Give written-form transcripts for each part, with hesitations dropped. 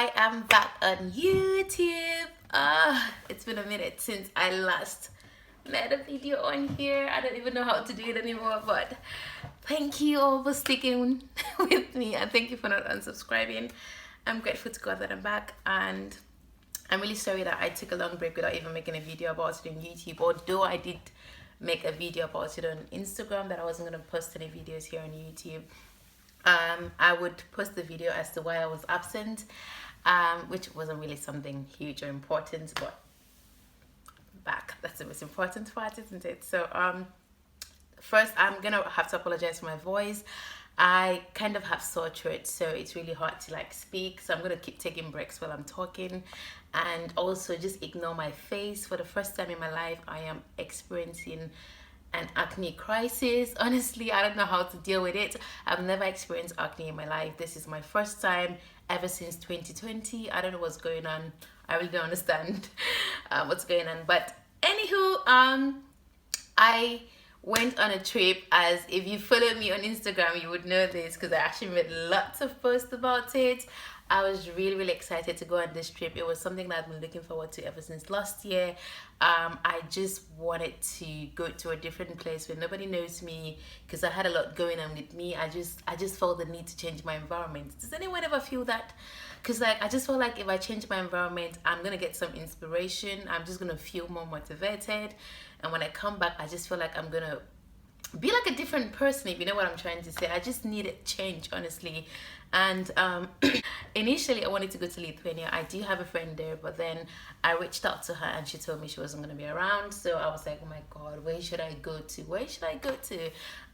I am back on YouTube. It's been a minute since I last made a video on here. I don't even know how to do it anymore, but thank you all for sticking with me, and thank you for not unsubscribing. I'm grateful to God that I'm back, and I'm really sorry that I took a long break without even making a video about it on YouTube, although I did make a video about it on Instagram that I wasn't going to post any videos here on YouTube. I would post the video as to why I was absent, which wasn't really something huge or important, but back, that's the most important part, isn't it? So first I'm gonna have to apologize for my voice. I kind of have sore throat, so it's really hard to like speak, so I'm gonna keep taking breaks while I'm talking, and also just ignore my face. For the first time in my life, I am experiencing an acne crisis. Honestly, I don't know how to deal with it. I've never experienced acne in my life. This is my first time ever since 2020. I don't know what's going on. I really don't understand what's going on. But anywho, I went on a trip. As if you follow me on Instagram, you would know this because I actually made lots of posts about it. I was really excited to go on this trip. It was something that I've been looking forward to ever since last year. I just wanted to go to a different place where nobody knows me, because I had a lot going on with me. I just felt the need to change my environment. Does anyone ever feel that? Because like I just felt like if I change my environment, I'm gonna get some inspiration. I'm just gonna feel more motivated, and when I come back, I just feel like I'm gonna be like a different person, if you know what I'm trying to say. I just needed change, honestly. And initially I wanted to go to Lithuania. I do have a friend there, but then I reached out to her and she told me she wasn't going to be around. So I was like, oh my god, where should I go to?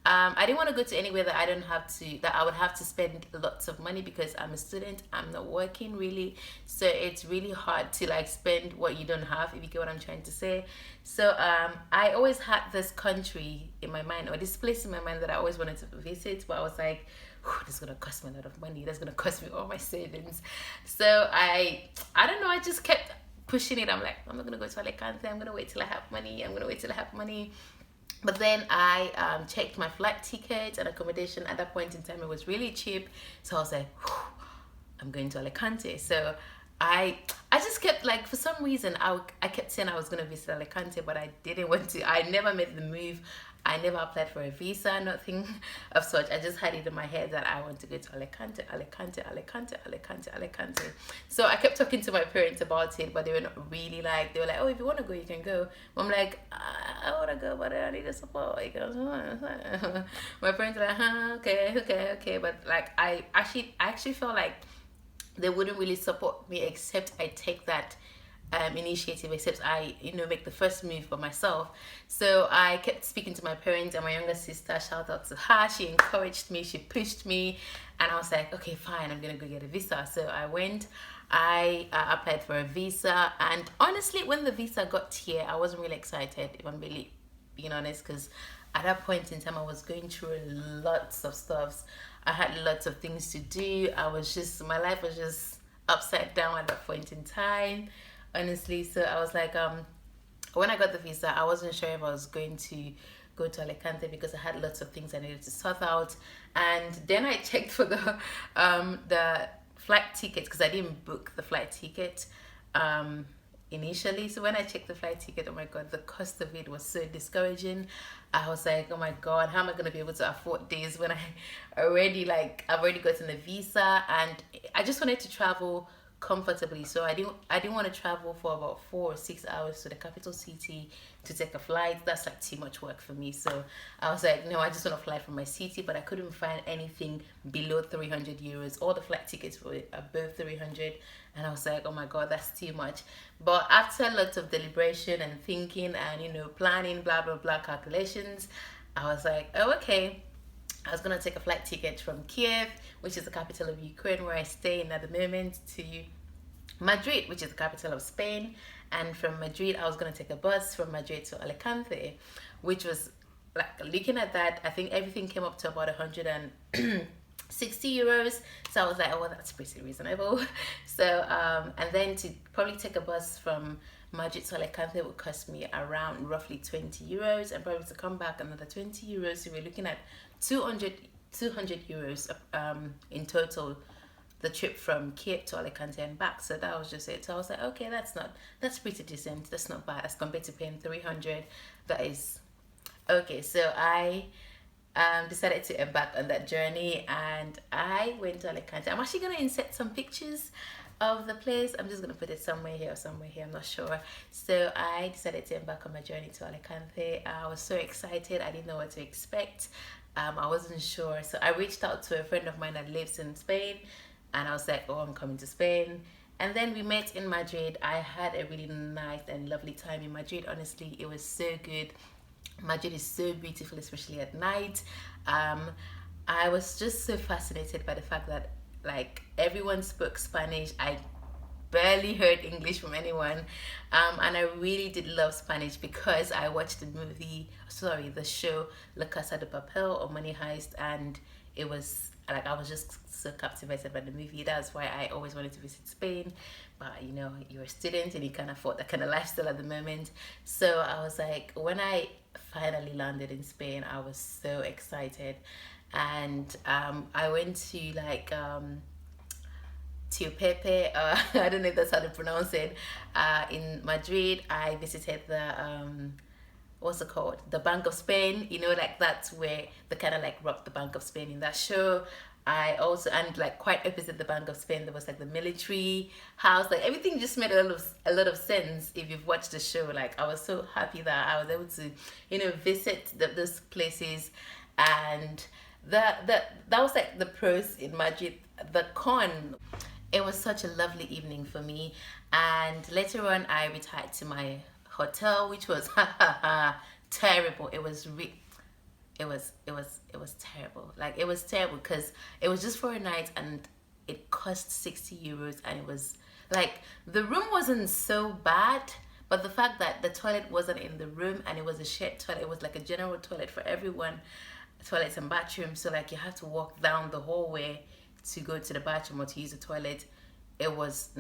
I didn't want to go to anywhere that I would have to spend lots of money, because I'm a student, I'm not working really, so it's really hard to like spend what you don't have, if you get what I'm trying to say. So I always had this country in my mind, or this place in my mind, that I always wanted to visit, but I was like, this is gonna cost me a lot of money, that's gonna cost me all my savings. So I don't know, I just kept pushing it. I'm like, I'm not gonna go to Alicante, I'm gonna wait till I have money. But then I checked my flight ticket and accommodation. At that point in time, it was really cheap, so I was like, I'm going to Alicante. So I just kept like, for some reason I kept saying I was going to visit Alicante, but I didn't want to. I never made the move. I never applied for a visa, nothing of such. I just had it in my head that I want to go to Alicante. So I kept talking to my parents about it, but they were not really like, they were like, oh, if you want to go, you can go. I'm like, I want to go, but I need a support. My parents were like, okay. But like, I actually felt like they wouldn't really support me, except I take that initiative, except I make the first move for myself. So I kept speaking to my parents, and my younger sister, shout out to her, she encouraged me, she pushed me, and I was like, okay, fine, I'm gonna go get a visa. So I went, I applied for a visa, and honestly, when the visa got here, I wasn't really excited, if I'm really being honest, because at that point in time I was going through lots of stuffs. I had lots of things to do. My life was just upside down at that point in time, honestly. So I was like, when I got the visa, I wasn't sure if I was going to go to Alicante, because I had lots of things I needed to sort out. And then I checked for the flight ticket, because I didn't book the flight ticket initially. So when I checked the flight ticket, oh my god, the cost of it was so discouraging. I was like, oh my god, how am I going to be able to afford this when I've already gotten a visa, and I just wanted to travel comfortably. So I didn't want to travel for about 4 or 6 hours to the capital city to take a flight. That's like too much work for me. So I was like, no, I just want to fly from my city. But I couldn't find anything below 300 euros. All the flight tickets were above 300, and I was like, oh my god, that's too much. But after lots of deliberation and thinking and planning, blah blah blah, calculations, I was like, oh, okay, I was going to take a flight ticket from Kiev, which is the capital of Ukraine, where I stay in at the moment, to Madrid, which is the capital of Spain. And from Madrid, I was going to take a bus from Madrid to Alicante, which was, like, looking at that, I think everything came up to about 160 euros. So I was like, oh, well, that's pretty reasonable. So, and then to probably take a bus from Madrid to Alicante would cost me around roughly 20 euros, and probably to come back another 20 euros. So we're looking at 200 euros in total the trip from Cape to Alicante and back. So that was just it. So I was like, okay, that's pretty decent. That's not bad as compared to paying 300. That is okay. So I decided to embark on that journey, and I went to Alicante. I'm actually gonna insert some pictures of the place. I'm just gonna put it somewhere here or somewhere here, I'm not sure. So I decided to embark on my journey to Alicante. I was so excited. I didn't know what to expect. I wasn't sure, so I reached out to a friend of mine that lives in Spain, and I was like, oh, I'm coming to Spain. And then we met in Madrid. I had a really nice and lovely time in Madrid. Honestly, it was so good. Madrid is so beautiful, especially at night. um I was just so fascinated by the fact that like everyone spoke Spanish. I barely heard English from anyone. And I really did love Spanish because I watched the show La Casa de Papel or Money Heist, and it was like I was just so captivated by the movie. That's why I always wanted to visit Spain. But you know, you're a student and you can't afford that kind of lifestyle at the moment. So I was like, when I finally landed in Spain, I was so excited. And I went to like Tio Pepe, I don't know if that's how to pronounce it. In Madrid, I visited the what's it called? The Bank of Spain. You know, like that's where they kind of like robbed the Bank of Spain in that show. I also, and like quite opposite the Bank of Spain, there was like the military house. Like everything just made a lot of sense if you've watched the show. Like I was so happy that I was able to, you know, visit those places. And that was like the pros in Madrid. The con, it was such a lovely evening for me. And later on, I retired to my hotel, which was terrible. It was terrible. Like it was terrible because it was just for a night, and it cost 60 euros. And it was like the room wasn't so bad, but the fact that the toilet wasn't in the room and it was a shared toilet, it was like a general toilet for everyone, toilets and bathrooms. So like you have to walk down the hallway to go to the bathroom or to use the toilet. It was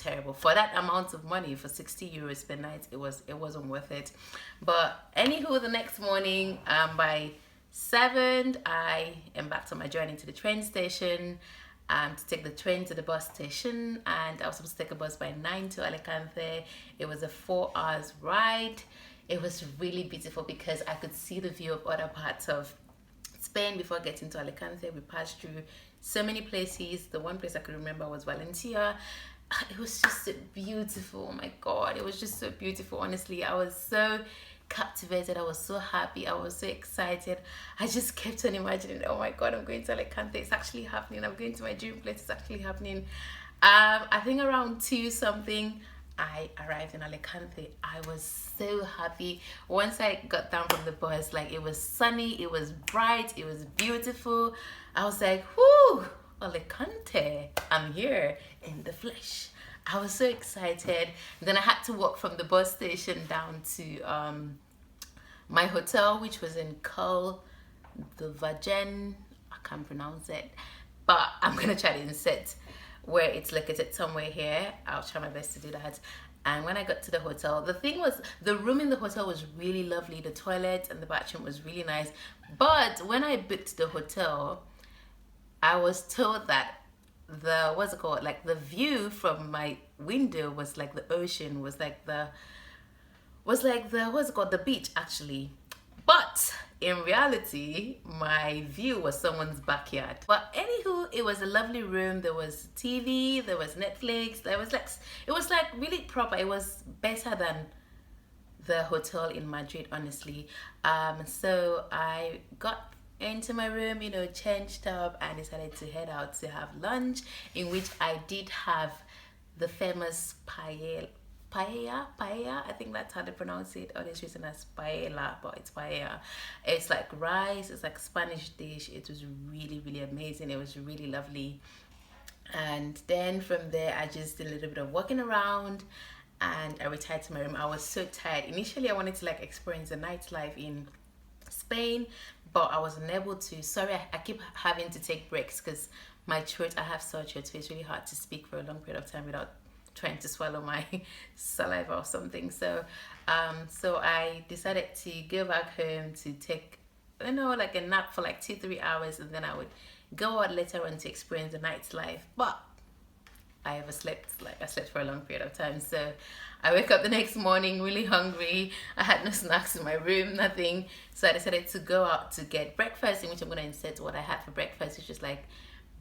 terrible for that amount of money. For 60 euros per night, it wasn't worth it. But anywho, the next morning, by 7, I embarked on my journey to the train station, to take the train to the bus station. And I was supposed to take a bus by 9 to Alicante. It was a 4 hours ride. It was really beautiful because I could see the view of other parts of Spain before getting to Alicante. We passed through so many places. The one place I could remember was Valencia. It was just so beautiful. Oh my god, it was just so beautiful. Honestly, I was so captivated. I was so happy. I was so excited. I just kept on imagining, oh my god, I'm going to Alicante. It's actually happening. I'm going to my dream place. It's actually happening. I think around 2 something, I arrived in Alicante. I was so happy. Once I got down from the bus, like it was sunny, it was bright, it was beautiful. I was like, whoo, Alicante, I'm here in the flesh. I was so excited. Then I had to walk from the bus station down to my hotel, which was in Col the Virgin. I can't pronounce it, but I'm gonna try to insert where it's located somewhere here. I'll try my best to do that. And when I got to the hotel, the thing was, the room in the hotel was really lovely. The toilet and the bathroom was really nice. But when I booked the hotel, I was told that the, what's it called, like the view from my window was like the ocean, was like the what's it called, the beach actually. But in reality, my view was someone's backyard. But anywho, it was a lovely room. There was TV, there was Netflix, it was like really proper. It was better than the hotel in Madrid, honestly. So I got into my room, you know, changed up, and decided to head out to have lunch, in which I did have the famous paella, I think that's how they pronounce it, or it's written as paella, but it's paella. It's like rice, it's like Spanish dish. It was really, really amazing. It was really lovely. And then from there, I just did a little bit of walking around, and I retired to my room. I was so tired. Initially, I wanted to like experience the nightlife in Spain, but I wasn't able to. Sorry, I keep having to take breaks because my throat, I have sore throat, so it's really hard to speak for a long period of time without trying to swallow my saliva or something. So so I decided to go back home to take, you know, like a nap for like 2-3 hours, and then I would go out later on to experience the nightlife. But I ever slept. Like I slept for a long period of time. So I wake up the next morning really hungry. I had no snacks in my room, nothing. So I decided to go out to get breakfast, in which I'm gonna insert what I had for breakfast, which is like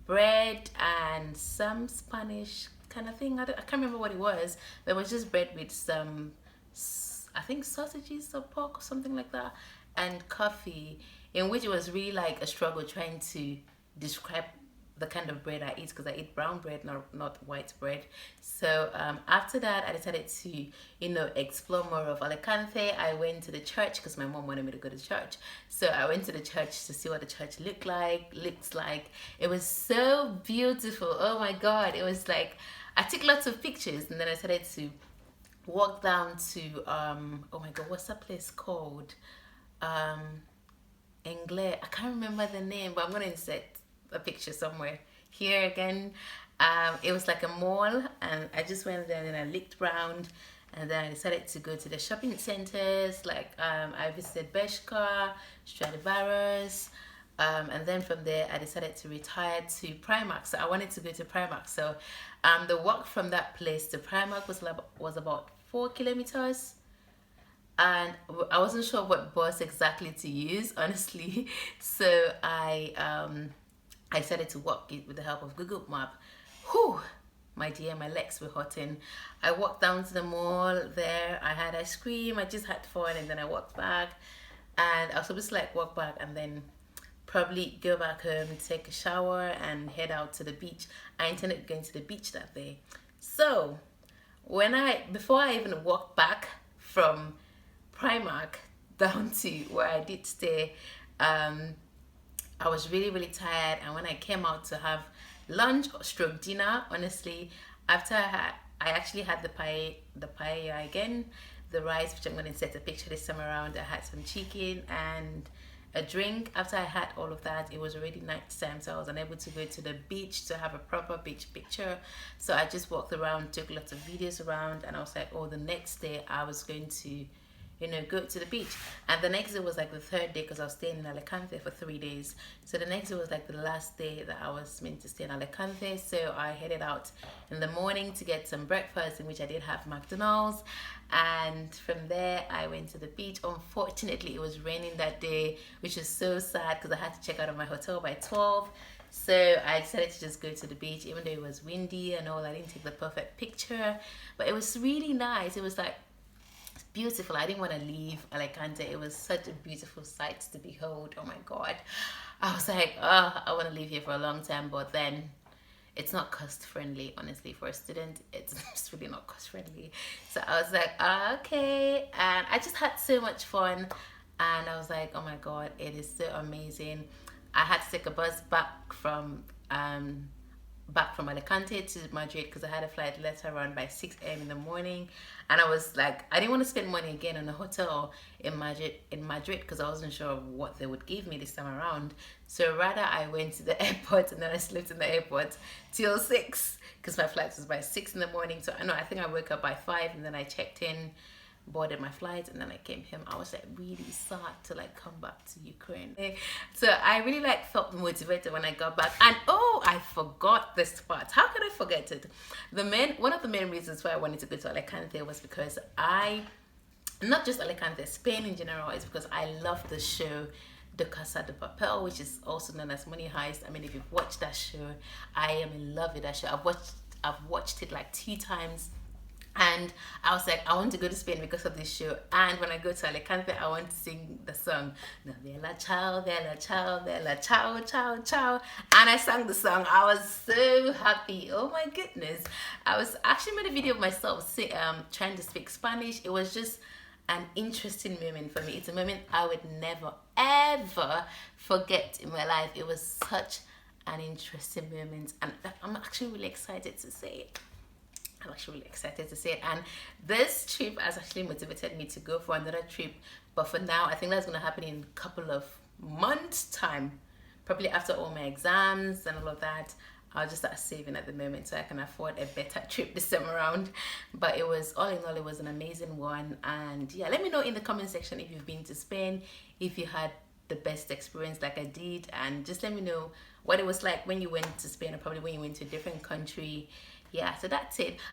bread and some Spanish kind of thing. I can't remember what it was, but it was just bread with some, I think sausages or pork or something like that, and coffee, in which it was really like a struggle trying to describe the kind of bread I eat, because I eat brown bread, not white bread. So after that, I decided to, you know, explore more of Alicante. I went to the church because my mom wanted me to go to church. So I went to the church to see what the church looks like. It was so beautiful. Oh my God. It was like, I took lots of pictures, and then I decided to walk down to, oh my God, what's that place called? Engle. I can't remember the name, but I'm going to insert a picture somewhere here again. It was like a mall, and I just went there and I looked around, and then I decided to go to the shopping centers. Like I visited Bershka, Stradivarius, and then from there I decided to retire to Primark. So I wanted to go to Primark. So the walk from that place to Primark was about 4 kilometers. And I wasn't sure what bus exactly to use, honestly. So I decided to walk it with the help of Google Map. Whew, my dear, my legs were hurting. I walked down to the mall there. I had ice cream. I just had fun, and then I walked back. And I was supposed to like walk back and then probably go back home, take a shower, and head out to the beach. I intended going to the beach that day. So before I even walked back from Primark down to where I did stay, I was really, really tired. And when I came out to have lunch or stroke dinner, honestly, after I actually had the paella again, the rice, which I'm going to set a picture this time around. I had some chicken and a drink. After I had all of that, it was already night time, so I was unable to go to the beach to have a proper beach picture. So I just walked around, took lots of videos around, and I was like, oh, the next day I was going to, you know, go to the beach. And the next day was like the third day, because I was staying in Alicante for 3 days. So the next day was like the last day that I was meant to stay in Alicante. So I headed out in the morning to get some breakfast, in which I did have McDonald's. And from there I went to the beach. Unfortunately, it was raining that day, which is so sad, because I had to check out of my hotel by 12. So I decided to just go to the beach, even though it was windy and all. I didn't take the perfect picture, but it was really nice. It was like beautiful. I didn't want to leave Alicante. It was such a beautiful sight to behold. Oh my God. I was like, oh, I want to live here for a long time, but then it's not cost friendly, honestly. For a student, it's really not cost friendly. So I was like, okay. And I just had so much fun, and I was like, oh my God, it is so amazing. I had to take a bus back from Alicante to Madrid, because I had a flight later on by 6 a.m. in the morning. And I was like, I didn't want to spend money again on a hotel in Madrid, because I wasn't sure what they would give me this time around. So rather I went to the airport, and then I slept in the airport till 6, because my flight was by 6 in the morning. So I think I woke up by 5, and then I checked in, boarded my flight, and then I came home. I was like really sad to like come back to Ukraine. So I really like felt motivated when I got back. And oh, I forgot this part. How could I forget it? One of the main reasons why I wanted to go to Alicante was because not just Alicante, Spain in general, is because I love the show The Casa de Papel, which is also known as Money Heist. I mean, if you've watched that show, I am in love with that show. I've watched it like 2 times. And I was like, I want to go to Spain because of this show. And when I go to Alicante, I want to sing the song, Bella Ciao, Bella Ciao, Bella Ciao, Ciao, Ciao. And I sang the song. I was so happy. Oh my goodness. I was actually made a video of myself trying to speak Spanish. It was just an interesting moment for me. It's a moment I would never, ever forget in my life. It was such an interesting moment. And I'm actually really excited to say it. And this trip has actually motivated me to go for another trip, but for now I think that's going to happen in a couple of months time, probably after all my exams and all of that. I'll just start saving at the moment so I can afford a better trip this time around. But it was, all in all, it was an amazing one. And yeah, let me know in the comment section if you've been to Spain, if you had the best experience like I did, and just let me know what it was like when you went to Spain, or probably when you went to a different country. yeah, so that's it.